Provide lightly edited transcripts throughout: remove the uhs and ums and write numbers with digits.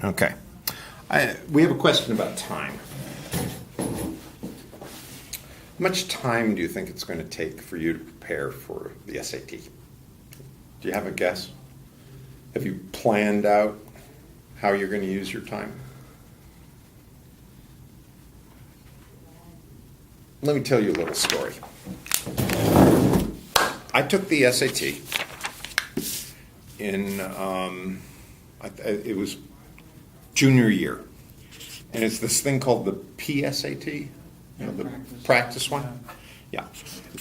Okay. We have a question about time. How much time do you think it's going to take for you to prepare for the SAT? Do you have a guess? Have you planned out how you're going to use your time? Let me tell you a little story. I took the SAT in, it was junior year. And it's this thing called the PSAT, the practice one. Yeah.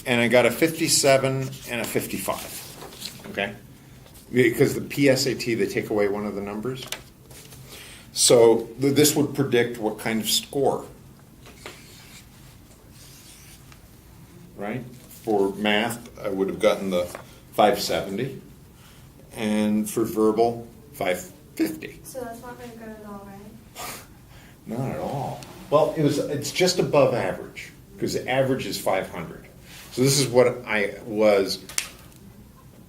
And I got a 57 and a 55. Okay? Because the PSAT, they take away one of the numbers. So this would predict what kind of score. Right? For math, I would have gotten the 570. And for verbal, 550. So that's not very good at all, right? Not at all. Well, it's just above average, because the average is 500. So this is what I was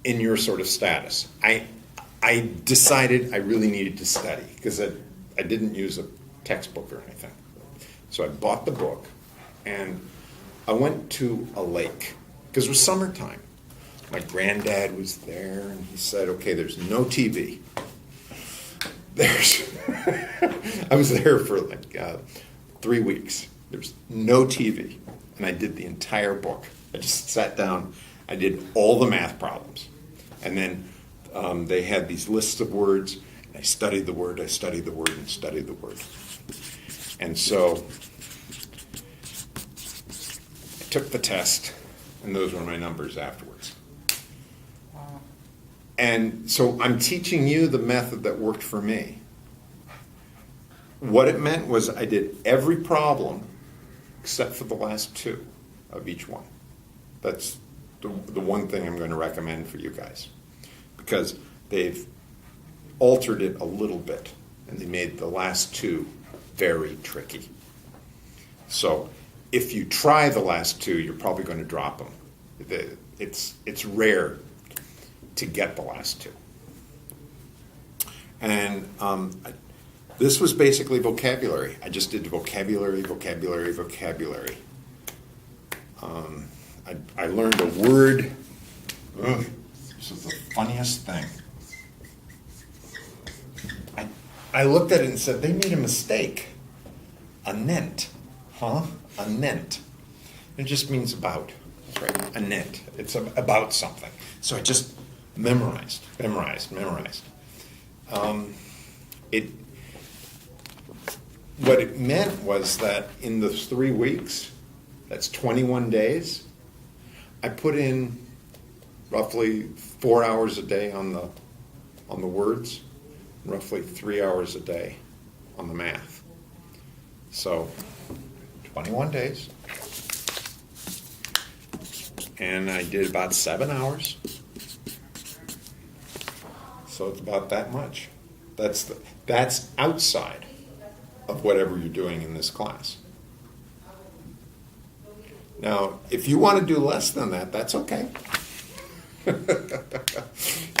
in your sort of status. I decided I really needed to study, because I didn't use a textbook or anything. So I bought the book, and I went to a lake, because it was summertime. My granddad was there, and he said, okay, there's no TV. I was there for like 3 weeks. There's no TV. And I did the entire book. I just sat down. I did all the math problems. And then they had these lists of words. And I studied the word, I studied the word, and studied the word. And so I took the test, and those were my numbers afterwards. And so I'm teaching you the method that worked for me. What it meant was I did every problem except for the last two of each one. That's the one thing I'm going to recommend for you guys, because they've altered it a little bit and they made the last two very tricky. So if you try the last two, you're probably going to drop them. It's rare to get the last two. And this was basically vocabulary. I just did vocabulary. I learned a word. Ugh, this is the funniest thing. I looked at it and said, they made a mistake. Anent. Huh? Anent. It just means about. That's right. Anent. It's about something. So I just memorized. What it meant was that in the 3 weeks, that's 21 days, I put in roughly 4 hours a day on the words, and roughly 3 hours a day on the math. So 21 days. And I did about 7 hours. So it's about that much. That's outside of whatever you're doing in this class. Now, if you want to do less than that, that's okay.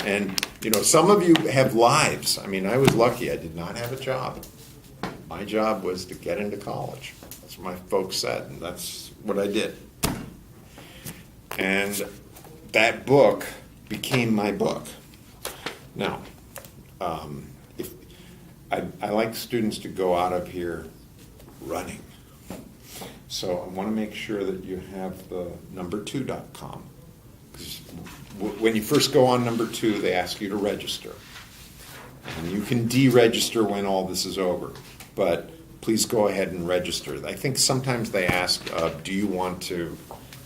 And, some of you have lives. I mean, I was lucky. I did not have a job. My job was to get into college. That's what my folks said, and that's what I did. And that book became my book. Now, I like students to go out of here running. So I want to make sure that you have the number2.com. When you first go on number 2, they ask you to register. And you can deregister when all this is over. But please go ahead and register. I think sometimes they ask, do you want to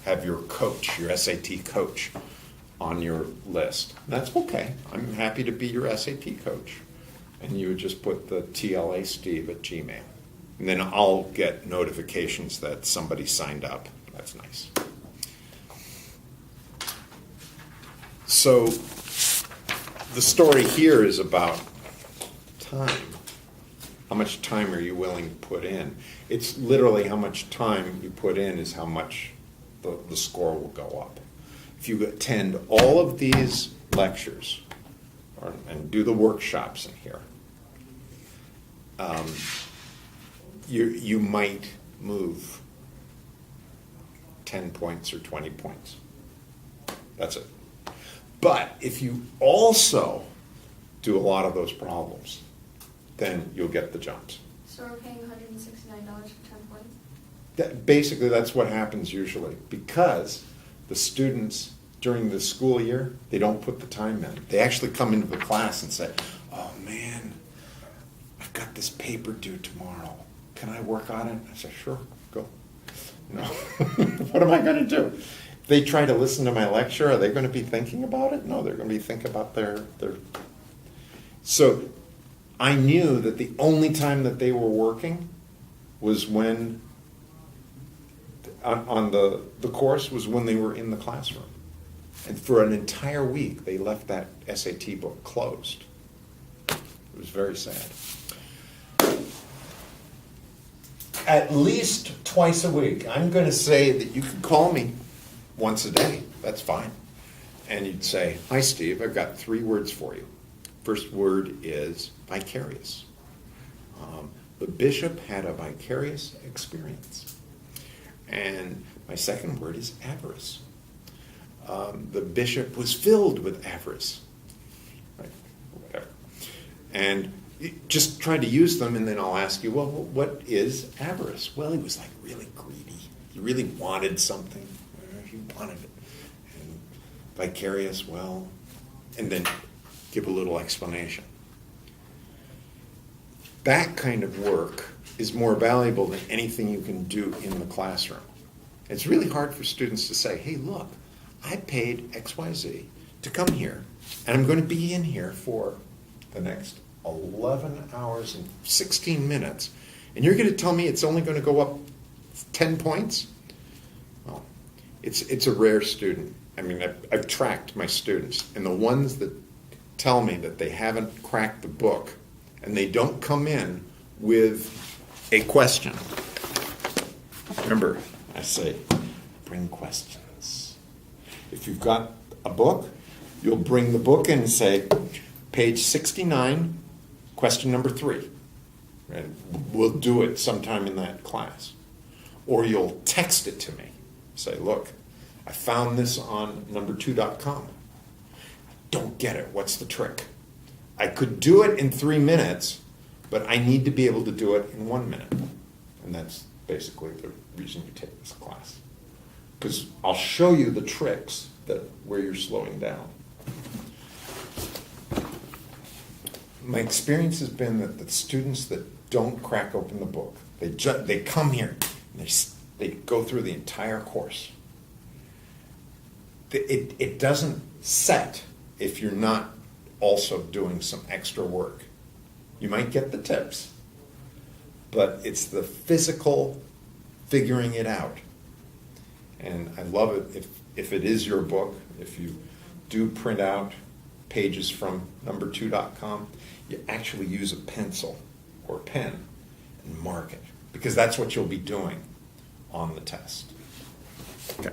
have your coach, your SAT coach, on your list? And that's okay. I'm happy to be your SAT coach. And you would just put the TLAsteve@gmail. And then I'll get notifications that somebody signed up. That's nice. So the story here is about time. How much time are you willing to put in? It's literally how much time you put in is how much the score will go up. If you attend all of these lectures and do the workshops in here, you might move 10 points or 20 points. That's it. But if you also do a lot of those problems, then you'll get the jumps. So we're paying $169 for 10 points? Basically, that's what happens usually, because the students during the school year, they don't put the time in. They actually come into the class and say, oh man, I've got this paper due tomorrow. Can I work on it? I say, sure, go. No. What am I going to do? If they try to listen to my lecture, are they going to be thinking about it? No, they're going to be thinking about their... So I knew that the only time that they were working was when, on the course, was when they were in the classroom. And for an entire week, they left that SAT book closed. It was very sad. At least twice a week. I'm going to say that you could call me once a day. That's fine. And you'd say, hi, Steve, I've got 3 words for you. First word is vicarious. The bishop had a vicarious experience. And my second word is avarice. The bishop was filled with avarice. Right? Whatever. And just try to use them, and then I'll ask you, well, what is avarice? Well, he was like really greedy. He really wanted something. He wanted it. And vicarious, well, and then give a little explanation. That kind of work is more valuable than anything you can do in the classroom. It's really hard for students to say, hey, look, I paid XYZ to come here, and I'm going to be in here for the next 11 hours and 16 minutes, and you're going to tell me it's only going to go up 10 points? Well, it's a rare student. I mean, I've tracked my students, and the ones that tell me that they haven't cracked the book and they don't come in with a question. Remember, I say, bring questions. If you've got a book, you'll bring the book in and say, page 69, question number 3. And we'll do it sometime in that class. Or you'll text it to me. Say, look, I found this on number2.com. Don't get it. What's the trick? I could do it in 3 minutes, but I need to be able to do it in 1 minute. And that's basically the reason you take this class. Because I'll show you the tricks where you're slowing down. My experience has been that the students that don't crack open the book, they come here, and they go through the entire course. It doesn't set if you're not also doing some extra work. You might get the tips, but it's the physical figuring it out. And I love it if it is your book, if you do print out pages from number2.com, you actually use a pencil or pen and mark it, because that's what you'll be doing on the test. Okay.